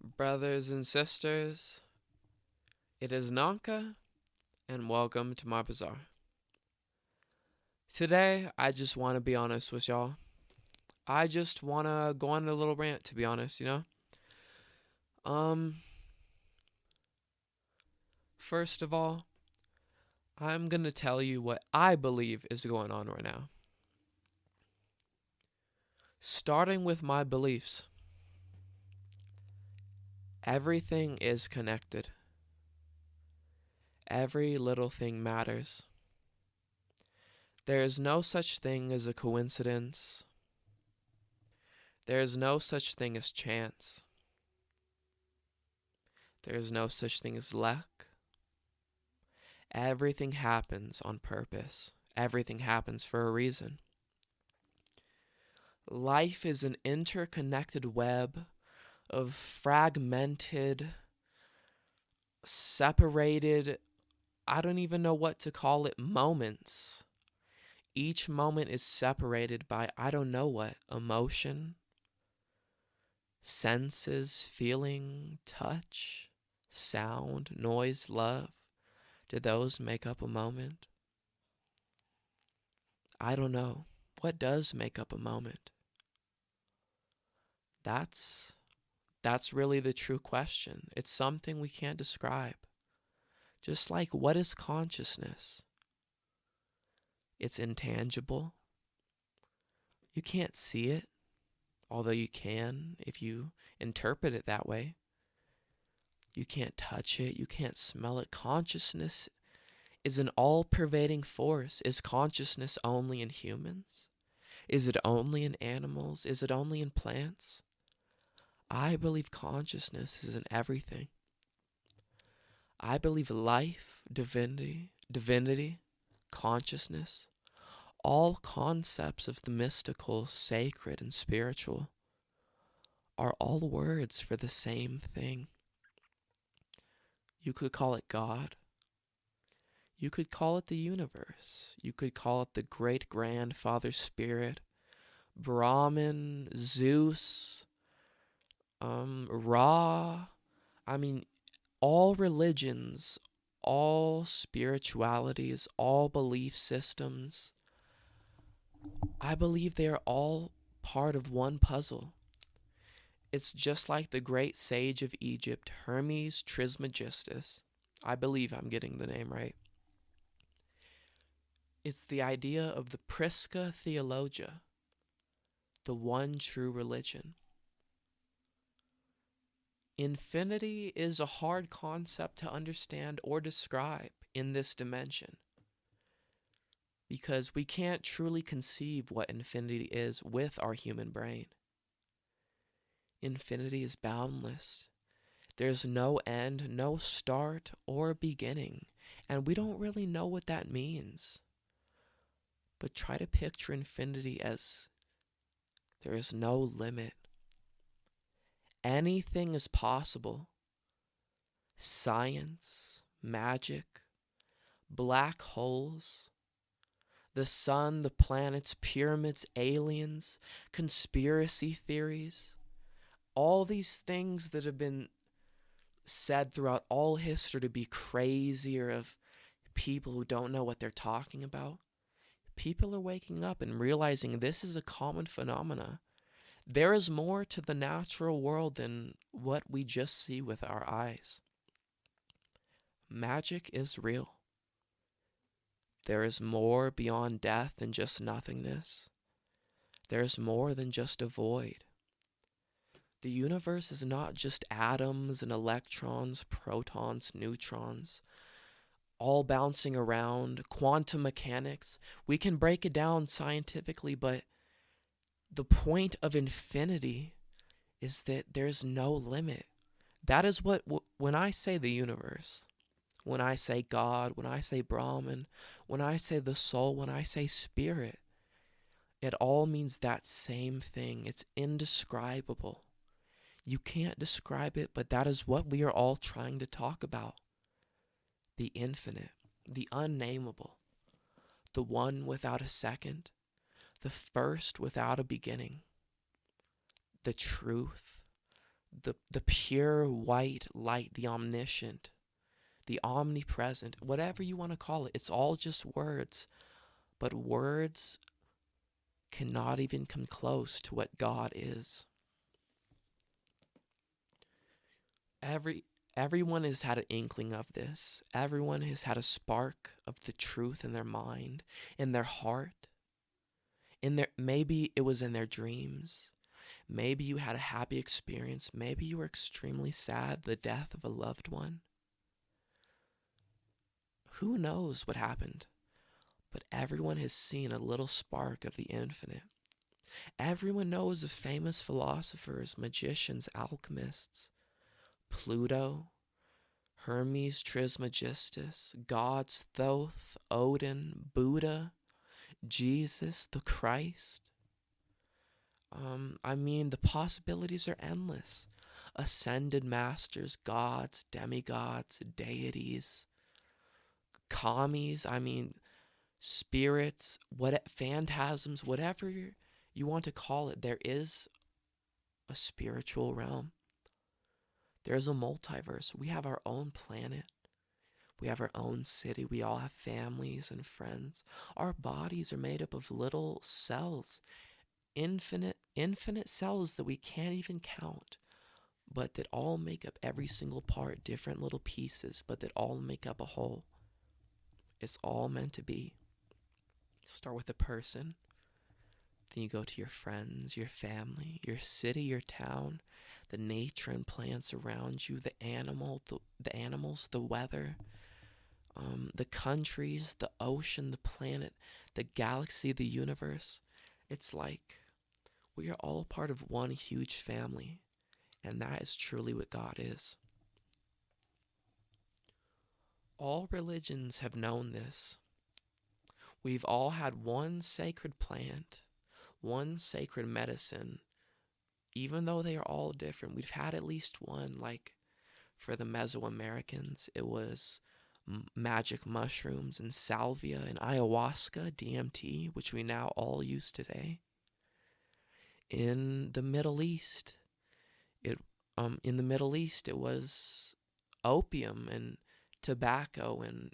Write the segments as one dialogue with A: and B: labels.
A: Brothers and sisters, it is Ananka, and welcome to my bazaar. Today, I just want to be honest with y'all. I just want to go on a little rant, to be honest. Um, First of all, I'm going to tell you what I believe is going on right now. Starting with my beliefs, everything is connected. Every little thing matters. There is no such thing as a coincidence. There is no such thing as chance. There is no such thing as luck. Everything happens on purpose. Everything happens for a reason. Life is an interconnected web of fragmented, separated, I don't even know what to call it, moments. Each moment is separated by I don't know what, emotion, senses, feeling, touch, sound, noise, love. Do those make up a moment? I don't know. What does make up a moment? That's really the true question. It's something we can't describe. Just like what is consciousness? It's intangible. You can't see it, although you can if you interpret it that way. You can't touch it, you can't smell it. Consciousness is an all-pervading force. Is consciousness only in humans? Is it only in animals? Is it only in plants? I believe consciousness is in everything. I believe life, divinity, consciousness, all concepts of the mystical, sacred, and spiritual are all words for the same thing. You could call it God. You could call it the universe. You could call it the great grandfather spirit, Brahman, Zeus, Ra. I mean, all religions, all spiritualities, all belief systems, I believe they are all part of one puzzle. It's just like the great sage of Egypt, Hermes Trismegistus. I believe I'm getting the name right. It's the idea of the Prisca Theologia, the one true religion. Infinity is a hard concept to understand or describe in this dimension because we can't truly conceive what infinity is with our human brain. Infinity is boundless. There's no end, no start or beginning, and we don't really know what that means. But try to picture infinity as there is no limit. Anything is possible. Science, magic, black holes, the sun, the planets, pyramids, aliens, conspiracy theories, all these things that have been said throughout all history to be crazy or of people who don't know what they're talking about. People are waking up and realizing this is a common phenomena. There is more to the natural world than what we just see with our eyes. Magic is real. There is more beyond death than just nothingness. There is more than just a void. The universe is not just atoms and electrons, protons, neutrons, all bouncing around, quantum mechanics. We can break it down scientifically, but the point of infinity is that there's no limit. That is what, when I say the universe, when I say God, when I say Brahman, when I say the soul, when I say spirit, it all means that same thing. It's indescribable. You can't describe it, but that is what we are all trying to talk about. The infinite, the unnameable, the one without a second, the first without a beginning, the truth, the pure white light, the omniscient, the omnipresent, whatever you want to call it. It's all just words, but words cannot even come close to what God is. Everyone has had an inkling of this. Everyone has had a spark of the truth in their mind, in their heart, maybe it was in their dreams. Maybe you had a happy experience. Maybe you were extremely sad, the death of a loved one. Who knows what happened? But everyone has seen a little spark of the infinite. Everyone knows of famous philosophers, magicians, alchemists, Pluto, Hermes Trismegistus, gods Thoth, Odin, Buddha, Jesus, the Christ. The possibilities are endless. Ascended masters, gods, demigods, deities, commies, spirits, phantasms, whatever you want to call it. There is a spiritual realm. There's a multiverse. We have our own planet. We have our own city. We all have families and friends. Our bodies are made up of little cells, infinite cells that we can't even count, but that all make up every single part, different little pieces, but that all make up a whole. It's all meant to be. Start with a person, then you go to your friends, your family, your city, your town, the nature and plants around you, the animals, the weather, the countries, the ocean, the planet, the galaxy, the universe. It's like we are all part of one huge family, and that is truly what God is. All religions have known this. We've all had one sacred plant, one sacred medicine. Even though they are all different, we've had at least one. Like for the Mesoamericans, it was magic mushrooms and salvia and ayahuasca, DMT, which we now all use today. In the Middle East, it was opium and tobacco and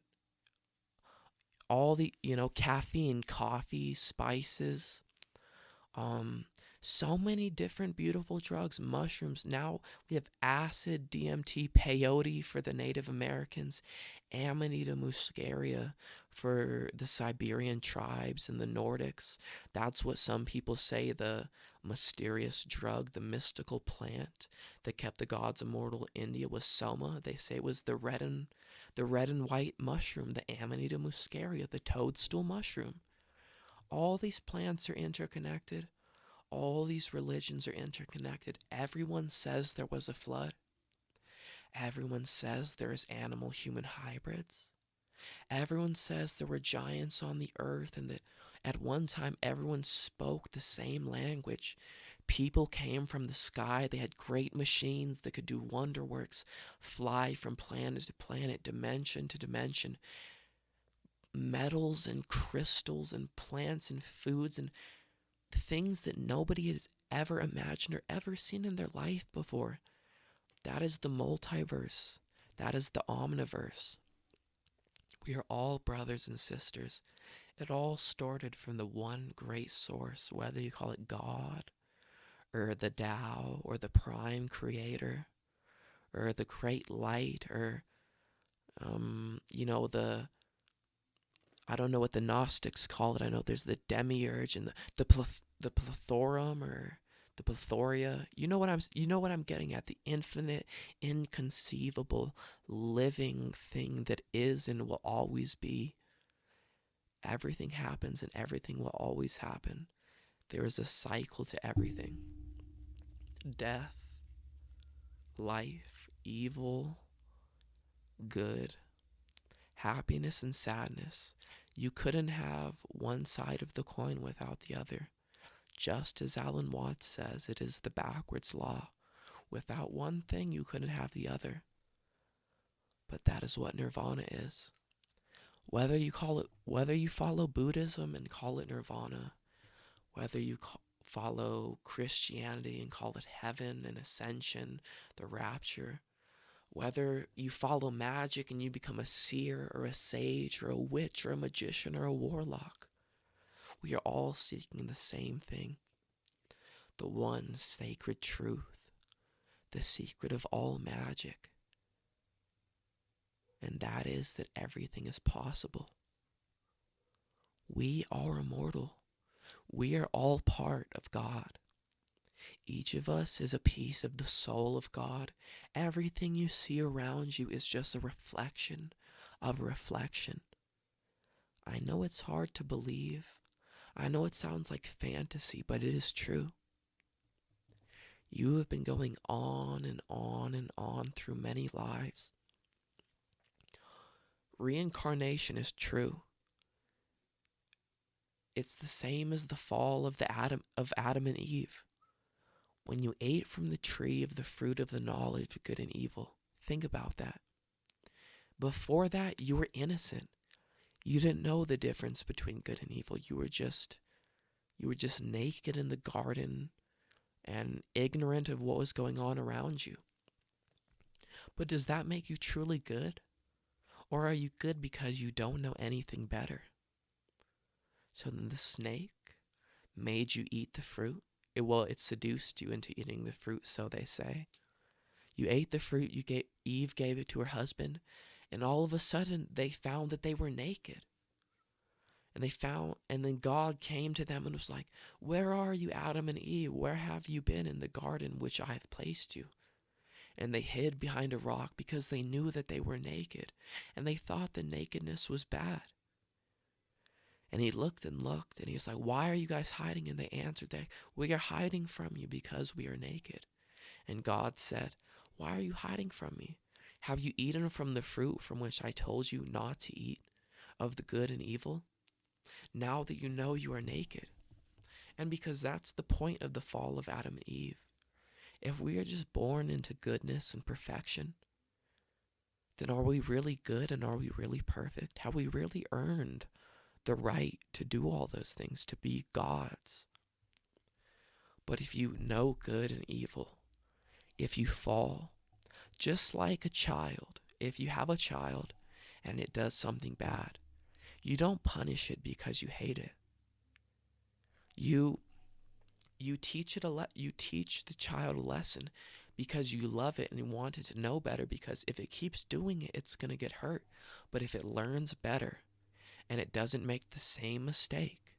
A: all the, caffeine, coffee, spices, so many different beautiful drugs, mushrooms. Now we have acid, DMT, peyote for the Native Americans, Amanita muscaria for the Siberian tribes and the Nordics. That's what some people say the mysterious drug, the mystical plant that kept the gods immortal in India was soma. They say it was the red and white mushroom, the Amanita muscaria, the toadstool mushroom. All these plants are interconnected. All these religions are interconnected. Everyone says there was a flood. Everyone says there is animal-human hybrids. Everyone says there were giants on the earth and that at one time everyone spoke the same language. People came from the sky. They had great machines that could do wonder works, fly from planet to planet, dimension to dimension. Metals and crystals and plants and foods and things that nobody has ever imagined or ever seen in their life before. That is the multiverse. That is the Omniverse. We are all brothers and sisters. It all started from the one great source, whether you call it God or the Tao or the Prime Creator or the Great Light or, I don't know what the Gnostics call it. I know there's the demiurge and the plethorium or the plethora. You know what I'm getting at? The infinite, inconceivable, living thing that is and will always be. Everything happens and everything will always happen. There is a cycle to everything. Death, life, evil, good, happiness and sadness. You couldn't have one side of the coin without the other. Just as Alan Watts says, it is the backwards law. Without one thing, you couldn't have the other. But that is what nirvana is. Whether you follow Buddhism and call it nirvana, whether you follow Christianity and call it heaven and ascension, the rapture, whether you follow magic and you become a seer or a sage or a witch or a magician or a warlock, we are all seeking the same thing, the one sacred truth, the secret of all magic, and that is that everything is possible. We are immortal. We are all part of God. Each of us is a piece of the soul of God. Everything you see around you is just a reflection of a reflection. I know it's hard to believe. I know it sounds like fantasy, but it is true. You have been going on and on and on through many lives. Reincarnation is true. It's the same as the fall of Adam and Eve. When you ate from the tree of the fruit of the knowledge of good and evil, think about that. Before that, you were innocent. You didn't know the difference between good and evil. You were just naked in the garden and ignorant of what was going on around you. But does that make you truly good? Or are you good because you don't know anything better? So then the snake made you eat the fruit. It seduced you into eating the fruit, so they say. You ate the fruit, Eve gave it to her husband, and all of a sudden they found that they were naked. And then God came to them and was like, "Where are you, Adam and Eve? Where have you been in the garden which I have placed you?" And they hid behind a rock because they knew that they were naked, and they thought the nakedness was bad. And he looked, and he was like, "Why are you guys hiding?" And they answered that, "We are hiding from you because we are naked." And God said, "Why are you hiding from me? Have you eaten from the fruit from which I told you not to eat, of the good and evil? Now that you know you are naked." And because that's the point of the fall of Adam and Eve. If we are just born into goodness and perfection, then are we really good and are we really perfect? Have we really earned the right to do all those things, to be gods? But if you know good and evil, if you fall, just like a child, if you have a child and it does something bad, you don't punish it because you hate it. You teach the child a lesson because you love it and you want it to know better, because if it keeps doing it, it's going to get hurt. But if it learns better and it doesn't make the same mistake,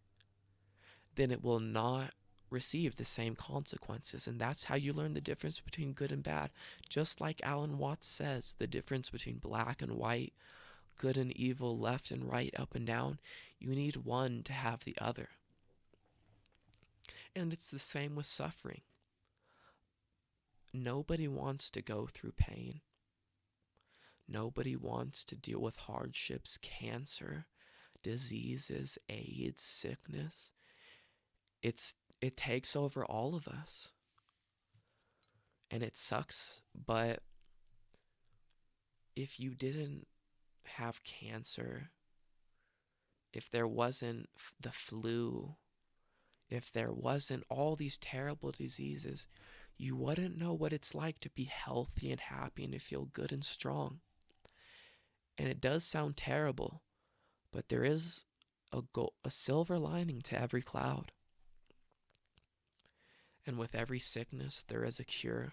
A: then it will not receive the same consequences. And that's how you learn the difference between good and bad. Just like Alan Watts says, the difference between black and white, good and evil, left and right, up and down. You need one to have the other. And it's the same with suffering. Nobody wants to go through pain. Nobody wants to deal with hardships, cancer, diseases, AIDS, sickness. It takes over all of us. And it sucks, but if you didn't have cancer, if there wasn't the flu, if there wasn't all these terrible diseases, you wouldn't know what it's like to be healthy and happy and to feel good and strong. And it does sound terrible, but there is a silver lining to every cloud. And with every sickness, there is a cure.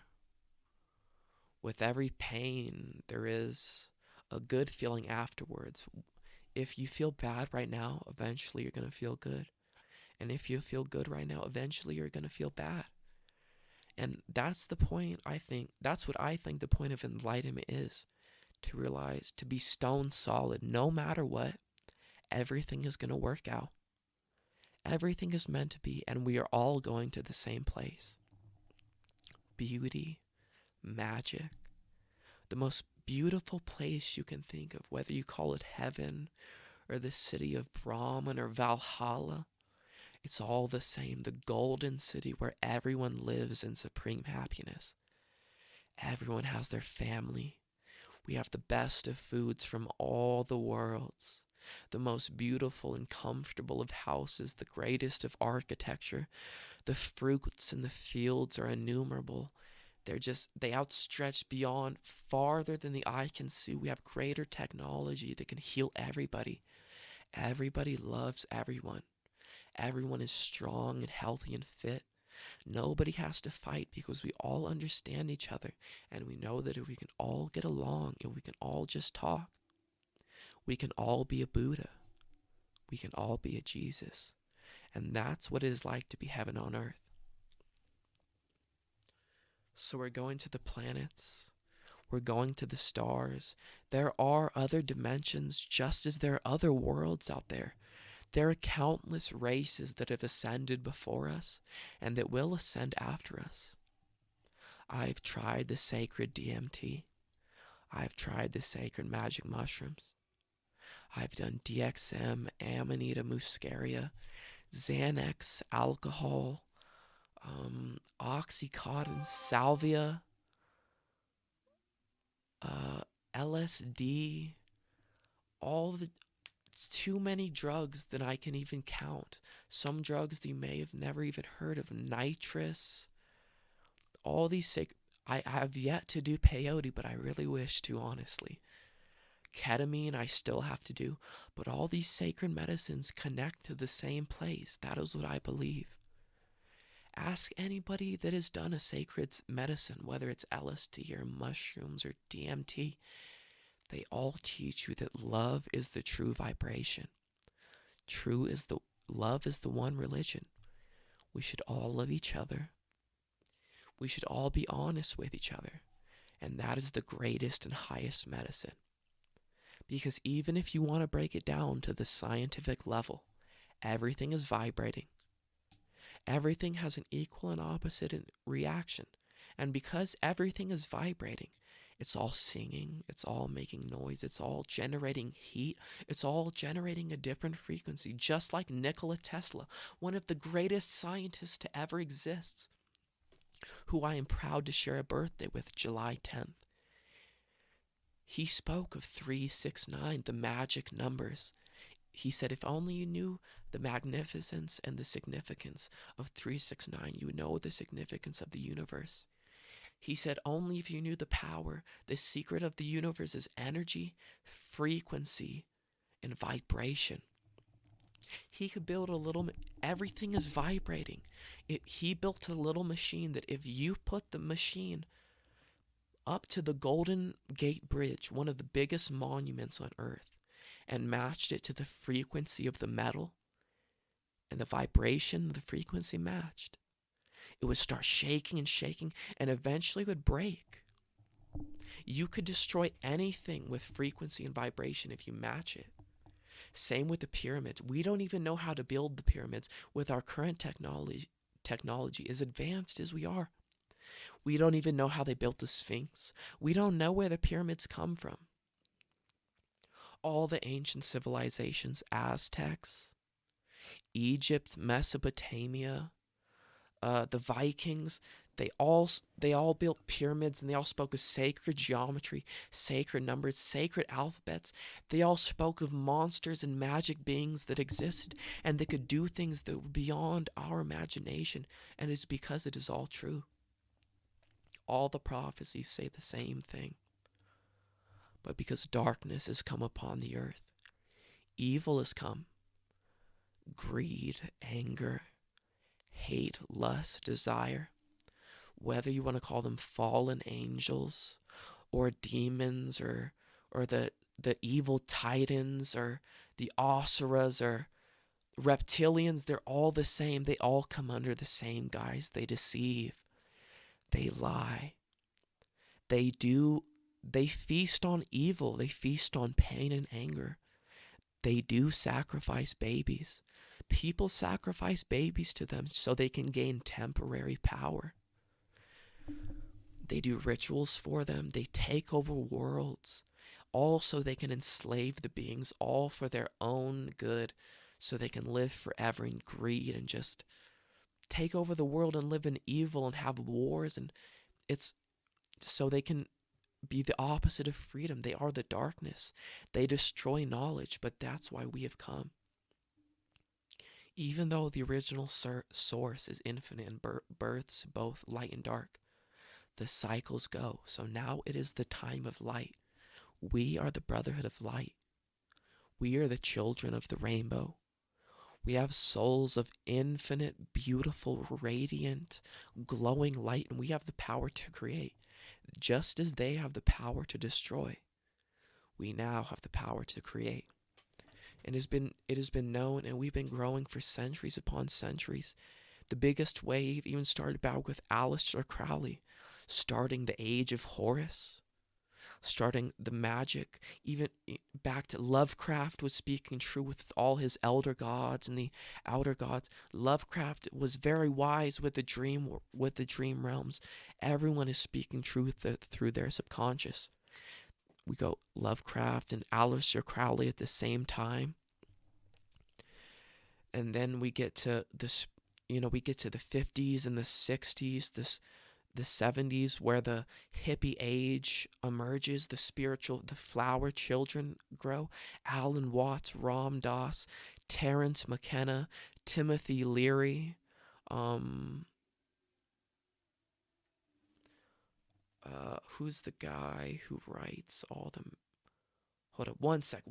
A: With every pain, there is a good feeling afterwards. If you feel bad right now, eventually you're going to feel good. And if you feel good right now, eventually you're going to feel bad. And that's the point, I think. That's what I think the point of enlightenment is. To realize, to be stone solid, no matter what, everything is going to work out. Everything is meant to be, and we are all going to the same place. Beauty, magic, the most beautiful place you can think of, whether you call it heaven or the city of Brahman or Valhalla. It's all the same, the golden city where everyone lives in supreme happiness. Everyone has their family. We have the best of foods from all the worlds, the most beautiful and comfortable of houses, the greatest of architecture, The fruits in the fields are innumerable. They outstretch beyond, farther than the eye can see. We have greater technology that can heal everybody. Everybody loves everyone. Everyone is strong and healthy and fit. Nobody has to fight because we all understand each other, and we know that if we can all get along, if we can all just talk, we can all be a Buddha. We can all be a Jesus. And that's what it is like to be heaven on earth. So we're going to the planets. We're going to the stars. There are other dimensions just as there are other worlds out there. There are countless races that have ascended before us and that will ascend after us. I've tried the sacred DMT. I've tried the sacred magic mushrooms. I've done DXM, Amanita muscaria, Xanax, alcohol, Oxycontin, salvia, LSD, it's too many drugs that I can even count. Some drugs that you may have never even heard of, nitrous, all these I have yet to do peyote, but I really wish to, honestly. Ketamine I still have to do, but all these sacred medicines connect to the same place. That is what I believe. Ask anybody that has done a sacred medicine, whether it's LSD or mushrooms or DMT. They all teach you that love is the true vibration. Love is the one religion. We should all love each other. We should all be honest with each other. And that is the greatest and highest medicine. Because even if you want to break it down to the scientific level, everything is vibrating. Everything has an equal and opposite reaction. And because everything is vibrating, it's all singing, it's all making noise, it's all generating heat, it's all generating a different frequency, just like Nikola Tesla, one of the greatest scientists to ever exist, who I am proud to share a birthday with, July 10th. He spoke of 369, the magic numbers. He said, if only you knew the magnificence and the significance of 369, you would know the significance of the universe. He said, only if you knew the power, the secret of the universe is energy, frequency, and vibration. He could build everything is vibrating. He built a little machine that if you put the machine up to the Golden Gate Bridge, one of the biggest monuments on Earth, and matched it to the frequency of the metal, and the vibration, the frequency matched, it would start shaking and shaking, and eventually would break. You could destroy anything with frequency and vibration if you match it. Same with the pyramids. We don't even know how to build the pyramids with our current technology, as advanced as we are. We don't even know how they built the Sphinx. We don't know where the pyramids come from. All the ancient civilizations, Aztecs, Egypt, Mesopotamia, the Vikings, they all built pyramids, and they all spoke of sacred geometry, sacred numbers, sacred alphabets. They all spoke of monsters and magic beings that existed, and they could do things that were beyond our imagination, and it's because it is all true. All the prophecies say the same thing. But because darkness has come upon the earth, evil has come. Greed, anger, hate, lust, desire, whether you want to call them fallen angels or demons or the evil titans or the asuras or reptilians, they're all the same. They all come under the same guise. They deceive. They lie. They feast on evil. They feast on pain and anger. They do sacrifice babies. People sacrifice babies to them so they can gain temporary power. They do rituals for them. They take over worlds, all so they can enslave the beings, all for their own good, so they can live forever in greed and just take over the world and live in evil and have wars. And it's so they can be the opposite of freedom. They are the darkness. They destroy knowledge, but that's why we have come. Even though the original source is infinite and births both light and dark, the cycles go. So now it is the time of light. We are the brotherhood of light. We are the children of the rainbow. We have souls of infinite, beautiful, radiant, glowing light, and we have the power to create. Just as they have the power to destroy, we now have the power to create. And it has been known, and we've been growing for centuries upon centuries. The biggest wave even started back with Aleister Crowley, starting the age of Horus, starting the magic, even back to Lovecraft was speaking true with all his elder gods and the outer gods. Lovecraft was very wise with the dream realms. Everyone is speaking truth through their subconscious. We go Lovecraft and Aleister Crowley at the same time. And then we get to this, we get to the 50s and the 60s, the 70s, where the hippie age emerges, the flower children grow. Alan Watts, Ram Dass, Terence McKenna, Timothy Leary, who's the guy who writes all the... Hold up, one sec.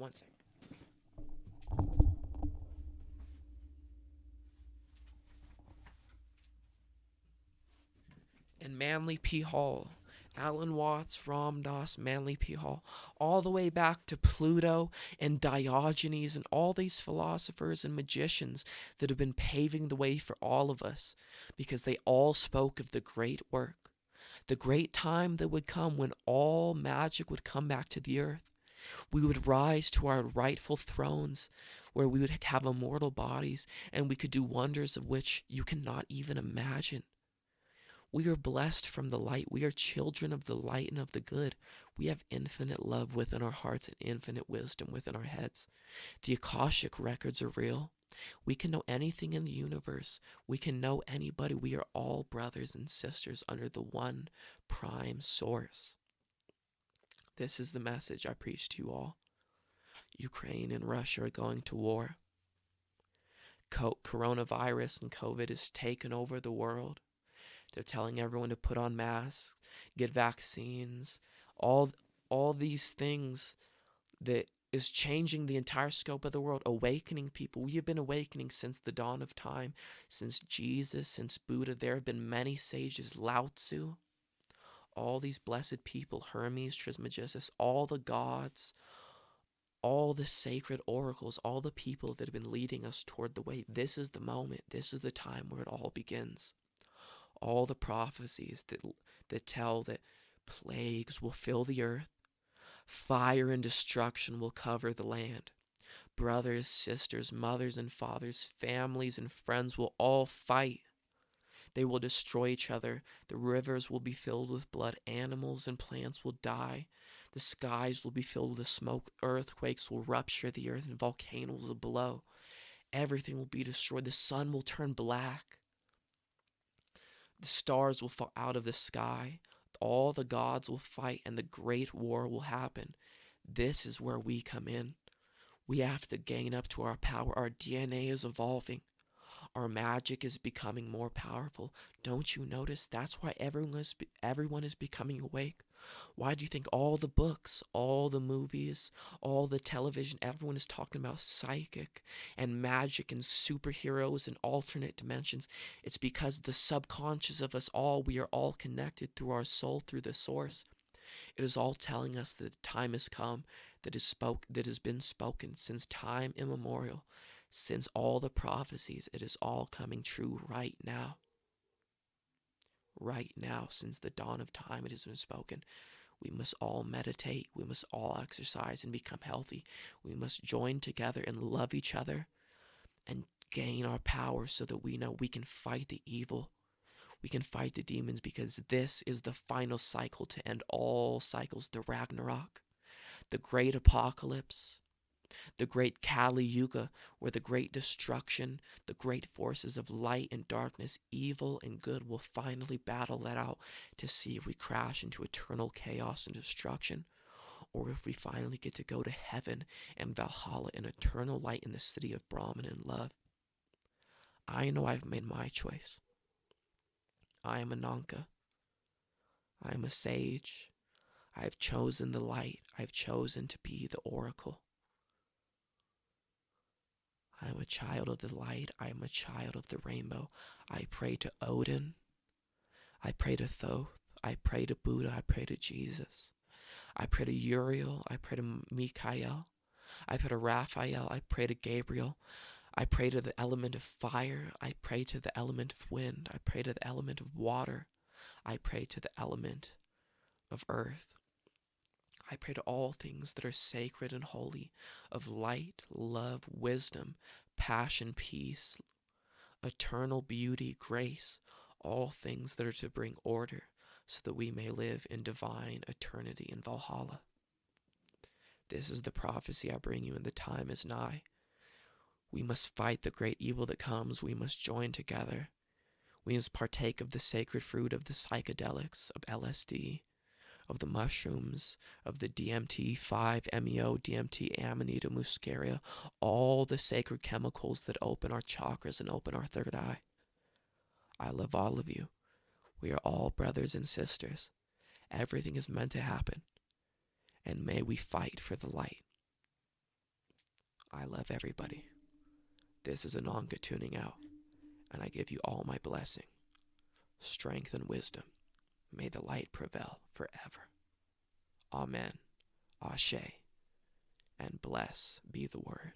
A: And Manly P. Hall. Alan Watts, Ram Dass, Manly P. Hall, all the way back to Pluto and Diogenes and all these philosophers and magicians that have been paving the way for all of us, because they all spoke of the great work, the great time that would come when all magic would come back to the earth. We would rise to our rightful thrones, where we would have immortal bodies, and we could do wonders of which you cannot even imagine. We are blessed from the light. We are children of the light and of the good. We have infinite love within our hearts and infinite wisdom within our heads. The Akashic records are real. We can know anything in the universe. We can know anybody. We are all brothers and sisters under the one prime source. This is the message I preach to you all. Ukraine and Russia are going to war. Coronavirus and COVID has taken over the world. They're telling everyone to put on masks, get vaccines, all these things that is changing the entire scope of the world, awakening people. We have been awakening since the dawn of time, since Jesus, since Buddha. There have been many sages, Lao Tzu, all these blessed people, Hermes Trismegistus, all the gods, all the sacred oracles, all the people that have been leading us toward the way. This is the moment. This is the time where it all begins. All the prophecies that tell that plagues will fill the earth, fire and destruction will cover the land. Brothers, sisters, mothers and fathers, families and friends will all fight. They will destroy each other. The rivers will be filled with blood. Animals and plants will die. The skies will be filled with smoke. Earthquakes will rupture the earth and volcanoes will blow. Everything will be destroyed. The sun will turn black. The stars will fall out of the sky. All the gods will fight and the great war will happen. This is where we come in. We have to gain up to our power. Our DNA is evolving. Our magic is becoming more powerful. Don't you notice? That's why everyone is becoming awake. Why do you think all the books, all the movies, all the television, everyone is talking about psychic and magic and superheroes and alternate dimensions? It's because the subconscious of us all, we are all connected through our soul, through the source. It is all telling us that the time has come, that has been spoken since time immemorial, since all the prophecies. It is all coming true right now. Right now, since the dawn of time, it has been spoken. We must all meditate. We must all exercise and become healthy. We must join together and love each other and gain our power so that we know we can fight the evil. We can fight the demons, because this is the final cycle to end all cycles, the Ragnarok, the great apocalypse, the great Kali Yuga, where the great destruction, the great forces of light and darkness, evil and good will finally battle that out to see if we crash into eternal chaos and destruction, or if we finally get to go to heaven and Valhalla in eternal light in the city of Brahman and love. I know I've made my choice. I am Ananka. I am a sage. I have chosen the light. I have chosen to be the oracle. I am a child of the light. I am a child of the rainbow. I pray to Odin. I pray to Thoth. I pray to Buddha. I pray to Jesus. I pray to Uriel. I pray to Michael. I pray to Raphael. I pray to Gabriel. I pray to the element of fire. I pray to the element of wind. I pray to the element of water. I pray to the element of earth. I pray to all things that are sacred and holy, of light, love, wisdom, passion, peace, eternal beauty, grace, all things that are to bring order, so that we may live in divine eternity in Valhalla. This is the prophecy I bring you, and the time is nigh. We must fight the great evil that comes. We must join together. We must partake of the sacred fruit of the psychedelics, of LSD, of the mushrooms, of the DMT, 5-MeO, DMT, Amanita muscaria, all the sacred chemicals that open our chakras and open our third eye. I love all of you. We are all brothers and sisters. Everything is meant to happen. And may we fight for the light. I love everybody. This is Ananka tuning out, and I give you all my blessing, strength, and wisdom. May the light prevail forever. Amen, Ashe, and bless be the word.